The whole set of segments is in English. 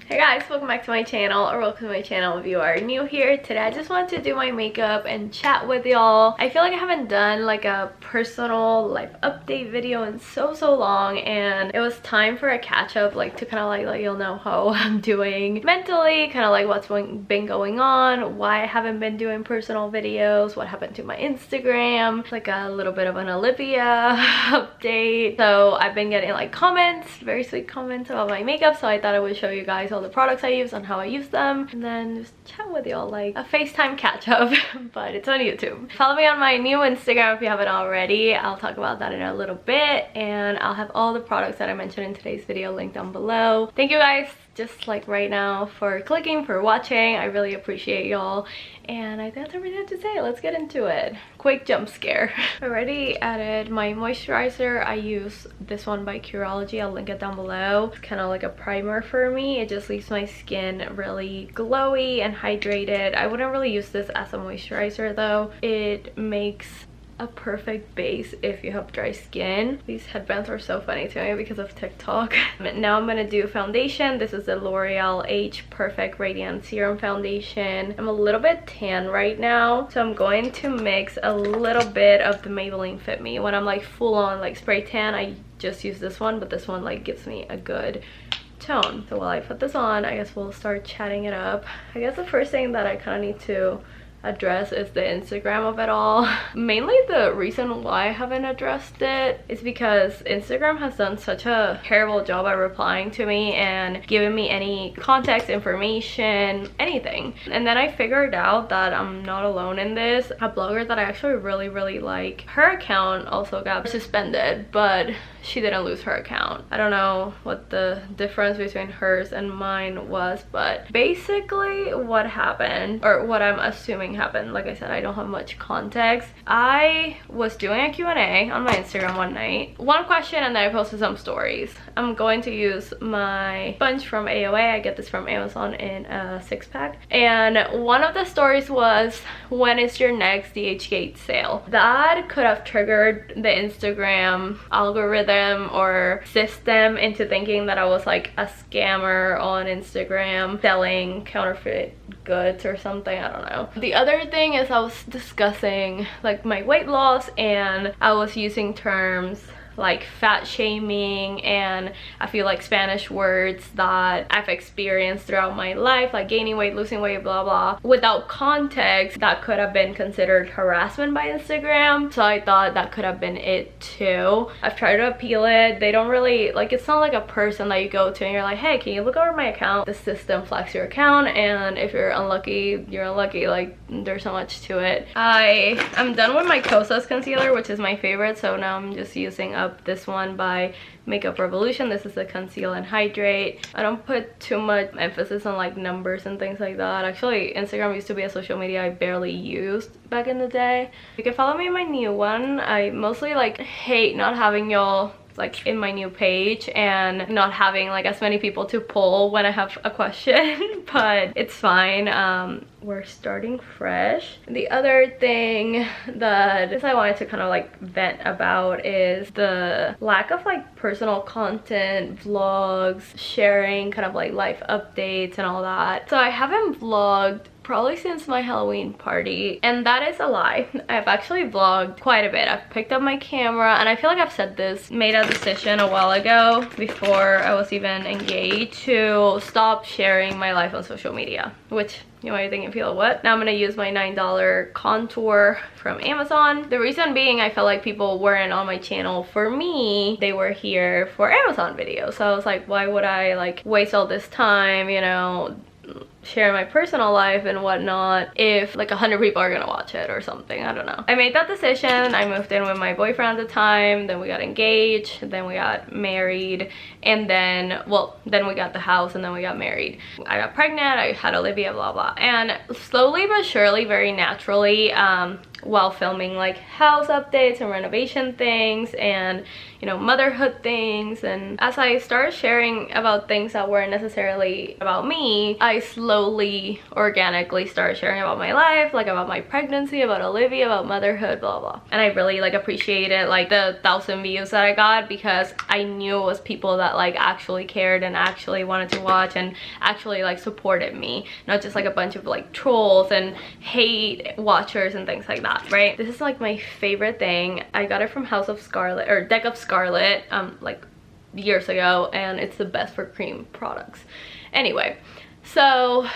Hey guys, welcome back to my channel, or welcome to my channel if you are new here. Today I just wanted to do my makeup and chat with y'all. I feel like I haven't done like a personal life update video in so long, and it was time for a catch up, like to kind of like let y'all know how I'm doing mentally, kind of like what's been going on, why I haven't been doing personal videos, what happened to my Instagram, like a little bit of an Olivia update. So I've been getting like comments, very sweet comments about my makeup, so I thought I would show you guys all the products I use and how I use them, and then just chat with y'all like a FaceTime catch up but it's on YouTube. Follow me on my new Instagram if you haven't already. I'll talk about that in a little bit, and I'll have all the products that I mentioned in today's video linked down below. Thank you guys just like right now for clicking, for watching. I really appreciate y'all, and I think that's everything I have to say. Let's get into it. Quick jump scare. I already added my moisturizer. I use this one by Curology. I'll link it down below. It's kind of like a primer for me. It just leaves my skin really glowy and hydrated. I wouldn't really use this as a moisturizer though. It makes a perfect base if you have dry skin. These headbands are so funny to me because of TikTok. Now I'm gonna do foundation. This is the L'Oreal Age Perfect Radiant Serum Foundation. I'm a little bit tan right now, so I'm going to mix a little bit of the Maybelline Fit Me. When I'm like full on like spray tan, I just use this one, but this one like gives me a good tone. So while I put this on, I guess we'll start chatting it up. I guess the first thing that I kind of need to address is the Instagram of it all. Mainly the reason why I haven't addressed it is because Instagram has done such a terrible job at replying to me and giving me any context, information, anything. And then I figured out that I'm not alone in this. A blogger that I actually really like, her account also got suspended, but she didn't lose her account. I don't know what the difference between hers and mine was, but basically what happened, or what I'm assuming happened, like I said, I don't have much context. I was doing a Q&A on my Instagram one night. One question, and then I posted some stories. I'm going to use my sponge from AOA. I get this from Amazon in a 6-pack. And one of the stories was, when is your next DHgate sale? That could have triggered the Instagram algorithm or system into thinking that I was like a scammer on Instagram selling counterfeit goods or something. I don't know. The other thing is I was discussing like my weight loss, and I was using terms like fat shaming and I feel like Spanish words that I've experienced throughout my life, like gaining weight, losing weight, blah blah, without context. That could have been considered harassment by Instagram, so I thought that could have been it too. I've tried to appeal it. They don't really like, it's not like a person that you go to and you're like, hey, can you look over my account? The system flags your account, and if you're unlucky, you're unlucky. Like, there's so much to it. I'm done with my Kosas concealer, which is my favorite, so now I'm just using up this one by Makeup Revolution. This is the Conceal and Hydrate. I don't put too much emphasis on like numbers and things like that. Actually, Instagram used to be a social media I barely used back in the day. You can follow me in my new one. I mostly like hate not having y'all like in my new page and not having like as many people to poll when I have a question but it's fine. We're starting fresh. The other thing that I wanted to kind of like vent about is the lack of like personal content, vlogs, sharing kind of like life updates and all that. So I haven't vlogged probably since my Halloween party, and that is a lie. I've actually vlogged quite a bit. I've picked up my camera, and I feel like I've said this, made a decision a while ago before I was even engaged to stop sharing my life on social media, which you might be thinking, feel what? Now I'm gonna use my $9 contour from Amazon. The reason being, I felt like people weren't on my channel for me. They were here for Amazon videos. So I was like, why would I like waste all this time, you know, share my personal life and whatnot if like 100 people are gonna watch it or something. I don't know. I made that decision. I moved in with my boyfriend at the time, then we got engaged, then we got married, and then, well, then we got the house, and then we got married. I got pregnant, I had Olivia, blah blah, and slowly but surely, very naturally, while filming like house updates and renovation things and, you know, motherhood things. And as I started sharing about things that weren't necessarily about me, I slowly, organically started sharing about my life, like about my pregnancy, about Olivia, about motherhood, blah blah. And I really like appreciated like the 1,000 views that I got, because I knew it was people that like actually cared and actually wanted to watch and actually like supported me, not just like a bunch of like trolls and hate watchers and things like that. Right, this is like my favorite thing. I got it from House of Scarlet, or Deck of Scarlet, like years ago, and it's the best for cream products. Anyway, so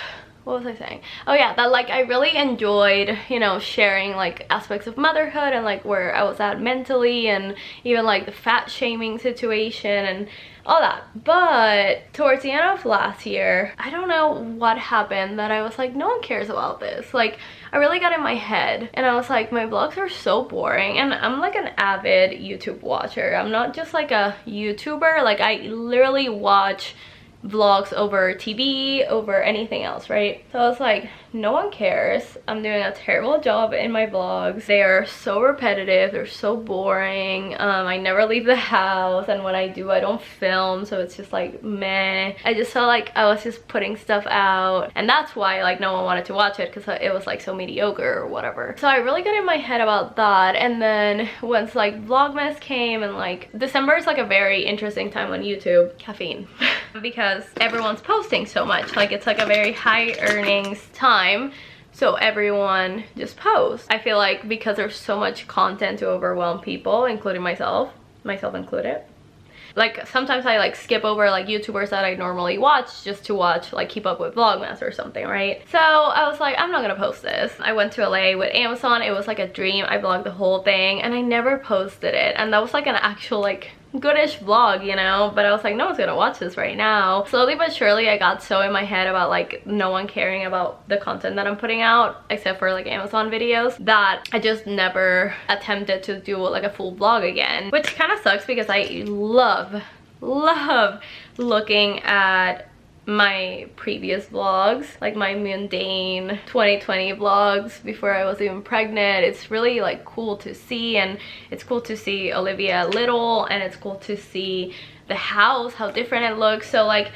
what was I saying? Oh yeah, that like I really enjoyed, you know, sharing like aspects of motherhood and like where I was at mentally, and even like the fat shaming situation and all that. But towards the end of last year, I don't know what happened that I was like, no one cares about this. Like, I really got in my head and I was like, my vlogs are so boring. And I'm like an avid YouTube watcher. I'm not just like a YouTuber. Like, I literally watch vlogs over TV, over anything else, right? So I was like, no one cares. I'm doing a terrible job in my vlogs. They are so repetitive, they're so boring. I never leave the house, and when I do, I don't film, so it's just like meh. I just felt like I was just putting stuff out, and that's why like no one wanted to watch it, because it was like so mediocre or whatever. So I really got in my head about that. And then once like Vlogmas came, and like December is like a very interesting time on YouTube, caffeine, because everyone's posting so much. Like, it's like a very high earnings time, so everyone just posts. I feel like because there's so much content to overwhelm people, including myself included. Like, sometimes I like skip over like YouTubers that I normally watch just to watch like Keep Up with Vlogmas or something, right? So I was like, I'm not gonna post this. I went to LA with Amazon. It was like a dream. I vlogged the whole thing and I never posted it, and that was like an actual like goodish vlog, you know, but I was like, no one's gonna watch this right now. Slowly but surely I got so in my head about like no one caring about the content that I'm putting out, except for like Amazon videos, that I just never attempted to do like a full vlog again, which kind of sucks because I love looking at my previous vlogs, like my mundane 2020 vlogs before I was even pregnant. It's really like cool to see, and it's cool to see Olivia little, and it's cool to see the house, how different it looks. So like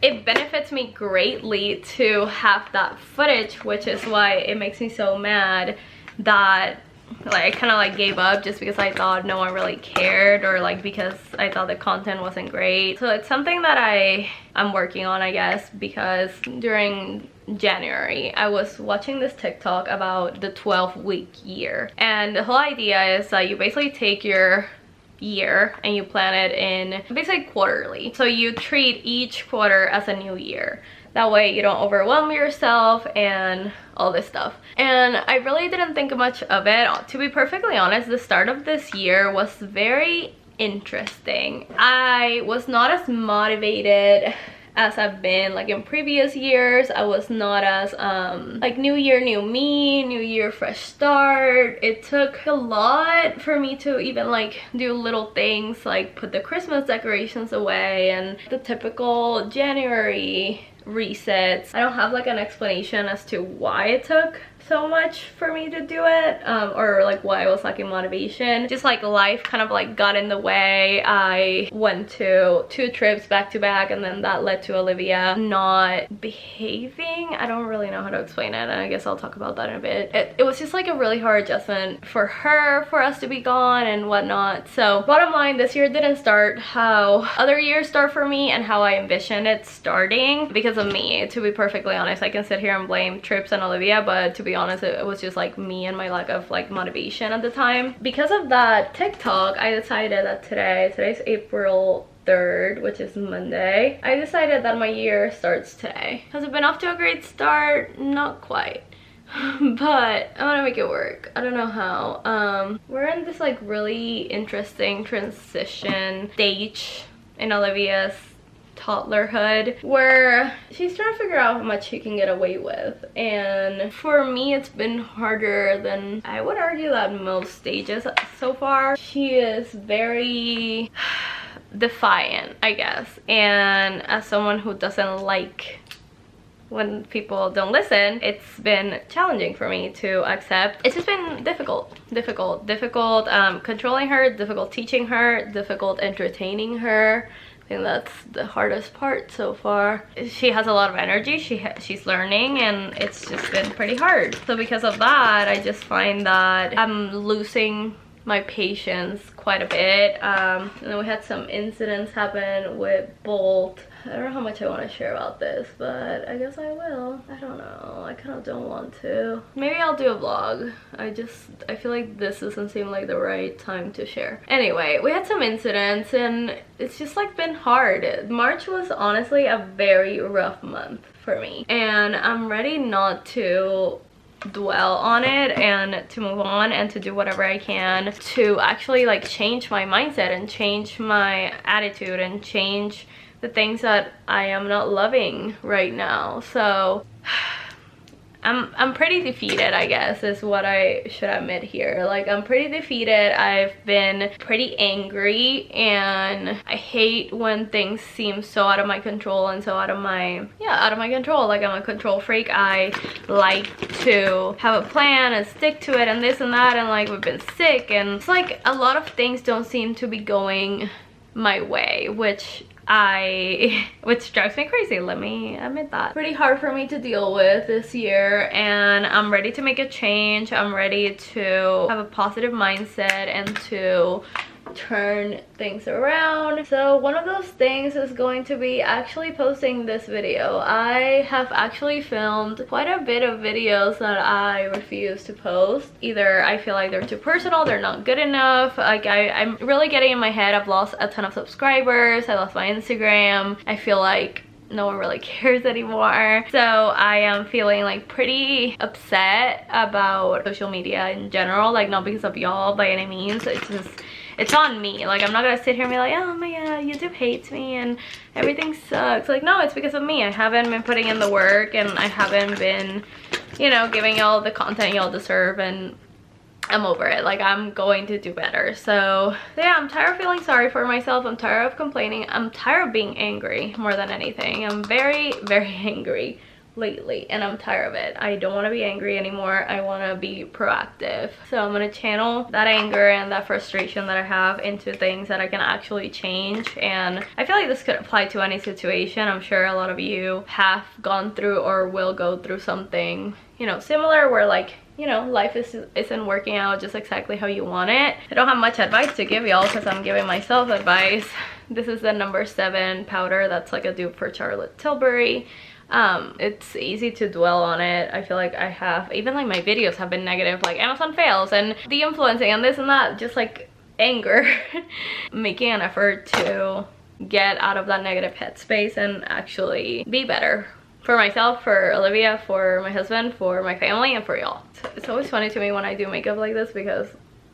it benefits me greatly to have that footage, which is why it makes me so mad that like I kind of like gave up just because I thought no one really cared, or like because I thought the content wasn't great. So it's something that I'm working on, I guess, because during January I was watching this TikTok about the 12-week year, and the whole idea is that you basically take your year and you plan it in basically quarterly. So you treat each quarter as a new year. That way you don't overwhelm yourself and all this stuff. And I really didn't think much of it. To be perfectly honest, the start of this year was very interesting. I was not as motivated as I've been like in previous years. I was not as like new year, new me, new year, fresh start. It took a lot for me to even like do little things like put the Christmas decorations away and the typical January resets. I don't have like an explanation as to why it took so much for me to do it, or like why I was lacking motivation. Just like life kind of like got in the way. I went to 2 trips back to back, and then that led to Olivia not behaving. I don't really know how to explain it, and I guess I'll talk about that in a bit. It was just like a really hard adjustment for her, for us to be gone and whatnot. So bottom line, this year didn't start how other years start for me and how I envisioned it starting because of me. To be perfectly honest, I can sit here and blame trips and Olivia, but to be honest, it was just like me and my lack of like motivation at the time. Because of that TikTok, I decided that today's April 3rd, which is Monday, I decided that my year starts today. Has it been off to a great start? Not quite. But I want to make it work. I don't know how. We're in this like really interesting transition stage in Olivia's toddlerhood where she's trying to figure out how much she can get away with, and for me it's been harder than I would argue that most stages so far. She is very defiant, I guess, and as someone who doesn't like when people don't listen, it's been challenging for me to accept. It's just been difficult controlling her, difficult teaching her, difficult entertaining her. I think that's the hardest part so far. She has a lot of energy, she's learning, and it's just been pretty hard. So because of that, I just find that I'm losing my patience quite a bit. And then we had some incidents happen with Bolt. I don't know how much I want to share about this, but I guess I will. I don't know, I kind of don't want to. Maybe I'll do a vlog. I feel like this doesn't seem like the right time to share. Anyway, we had some incidents and it's just like been hard. March was honestly a very rough month for me, and I'm ready not to dwell on it and to move on and to do whatever I can to actually like change my mindset and change my attitude and change the things that I am not loving right now. So I'm pretty defeated, I guess, is what I should admit here. Like, I'm pretty defeated. I've been pretty angry, and I hate when things seem so out of my control and so out of my control. Like, I'm a control freak. I like to have a plan and stick to it and this and that, and like, we've been sick, and it's like a lot of things don't seem to be going my way, which drives me crazy, let me admit that. Pretty hard for me to deal with this year, and I'm ready to make a change. I'm ready to have a positive mindset and to turn things around. So one of those things is going to be actually posting this video. I have actually filmed quite a bit of videos that I refuse to post. Either I feel like they're too personal, they're not good enough. Like, I'm really getting in my head. I've lost a ton of subscribers, I lost my Instagram. I feel like no one really cares anymore. So I am feeling like pretty upset about social media in general. Like, not because of y'all by any means, it's on me. Like, I'm not gonna sit here and be like, oh my god, YouTube hates me and everything sucks. Like, no, it's because of me. I haven't been putting in the work, and I haven't been, you know, giving y'all the content y'all deserve, and I'm over it. Like, I'm going to do better. So yeah, I'm tired of feeling sorry for myself. I'm tired of complaining. I'm tired of being angry more than anything. I'm very, very angry lately, and I'm tired of it. I don't want to be angry anymore. I want to be proactive. So I'm going to channel that anger and that frustration that I have into things that I can actually change. And I feel like this could apply to any situation. I'm sure a lot of you have gone through or will go through something, you know, similar, where like, you know, life isn't working out just exactly how you want it. I don't have much advice to give y'all because I'm giving myself advice. This is the number 7 powder. That's like a dupe for Charlotte Tilbury. It's easy to dwell on it. I feel like I have, even like my videos have been negative, like Amazon fails and the influencing and this and that, just like anger. Making an effort to get out of that negative headspace and actually be better for myself, for Olivia, for my husband, for my family, and for y'all. It's always funny to me when I do makeup like this because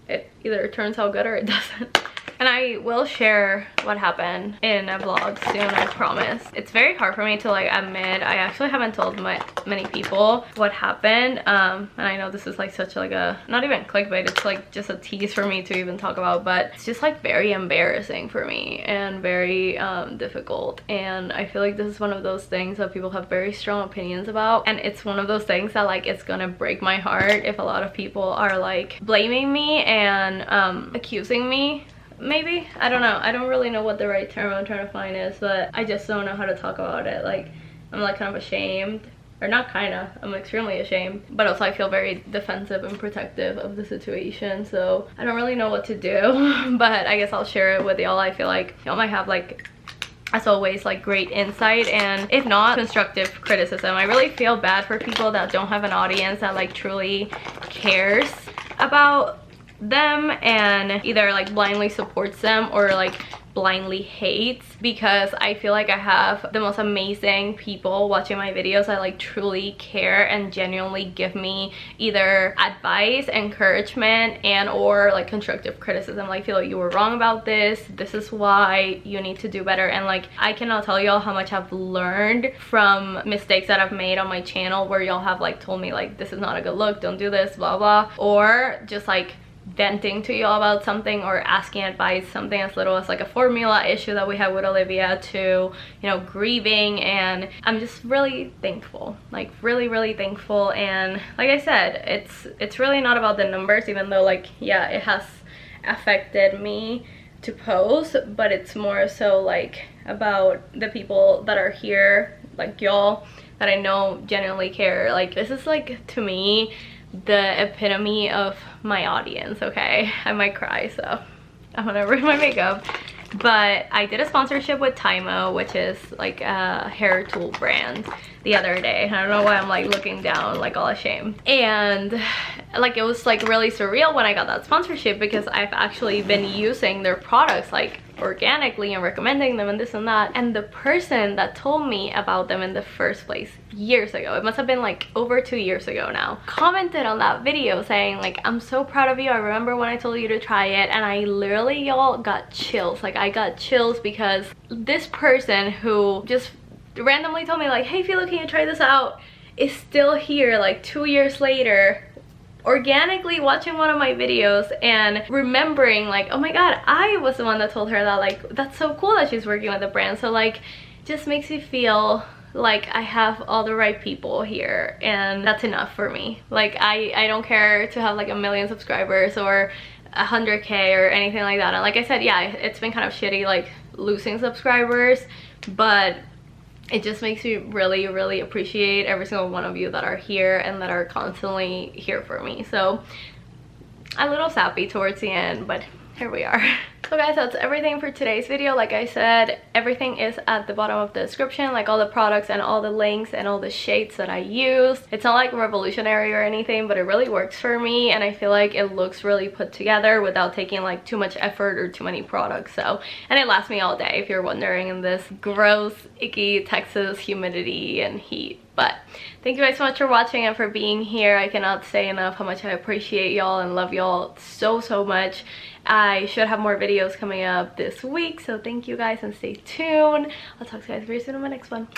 it either turns out good or it doesn't. And I will share what happened in a vlog soon, I promise. It's very hard for me to like admit. I actually haven't told many people what happened. And I know this is like such like a, not even clickbait, it's like just a tease for me to even talk about, but it's just like very embarrassing for me and very difficult. And I feel like this is one of those things that people have very strong opinions about. And it's one of those things that like, it's gonna break my heart if a lot of people are like blaming me and accusing me. Maybe, I don't know. I don't really know what the right term I'm trying to find is, but I just don't know how to talk about it. Like, I'm like kind of ashamed, or not kind of, I'm extremely ashamed, but also I feel very defensive and protective of the situation. So I don't really know what to do, but I guess I'll share it with y'all. I feel like y'all might have like, as always, like great insight, and if not, constructive criticism. I really feel bad for people that don't have an audience that like truly cares about them and either like blindly supports them or like blindly hates, because I feel like I have the most amazing people watching my videos that like truly care and genuinely give me either advice, encouragement, and or like constructive criticism. Like, feel like you were wrong about this is why you need to do better. And like, I cannot tell y'all how much I've learned from mistakes that I've made on my channel, where y'all have like told me like, this is not a good look, don't do this, blah blah, or just like venting to y'all about something or asking advice, something as little as like a formula issue that we had with Olivia, to, you know, grieving. And I'm just really thankful, like really thankful. And like I said, it's really not about the numbers, even though like, yeah, it has affected me to post, but it's more so like about the people that are here, like y'all, that I know genuinely care. Like, this is like, to me, the epitome of my audience. Okay, I might cry, so I'm gonna ruin my makeup. But I did a sponsorship with Tymo, which is like a hair tool brand, the other day. I don't know why I'm like looking down like all ashamed. And like, it was like really surreal when I got that sponsorship, because I've actually been using their products like organically and recommending them and this and that. And the person that told me about them in the first place years ago, it must have been like over 2 years ago now, commented on that video saying like, I'm so proud of you, I remember when I told you to try it. And I literally, y'all, got chills. Like, I got chills because this person who just randomly told me like, hey Philo, can you try this out, is still here like 2 years later, organically watching one of my videos and remembering like, oh my god, I was the one that told her that. Like, that's so cool that she's working with a brand. So like, just makes me feel like I have all the right people here, and that's enough for me. Like, I don't care to have like 1 million subscribers or 100K or anything like that. And like I said, yeah, it's been kind of shitty like losing subscribers, but it just makes me really appreciate every single one of you that are here and that are constantly here for me. So a little sappy towards the end, but here we are. So guys, that's everything for today's video. Like I said, everything is at the bottom of the description, like all the products and all the links and all the shades that I use. It's not like revolutionary or anything, but it really works for me, and I feel like it looks really put together without taking like too much effort or too many products. So, and it lasts me all day, if you're wondering, in this gross, icky Texas humidity and heat. But thank you guys so much for watching and for being here. I cannot say enough how much I appreciate y'all and love y'all so much. I should have more videos coming up this week, so thank you guys and stay tuned. I'll talk to you guys very soon in my next one.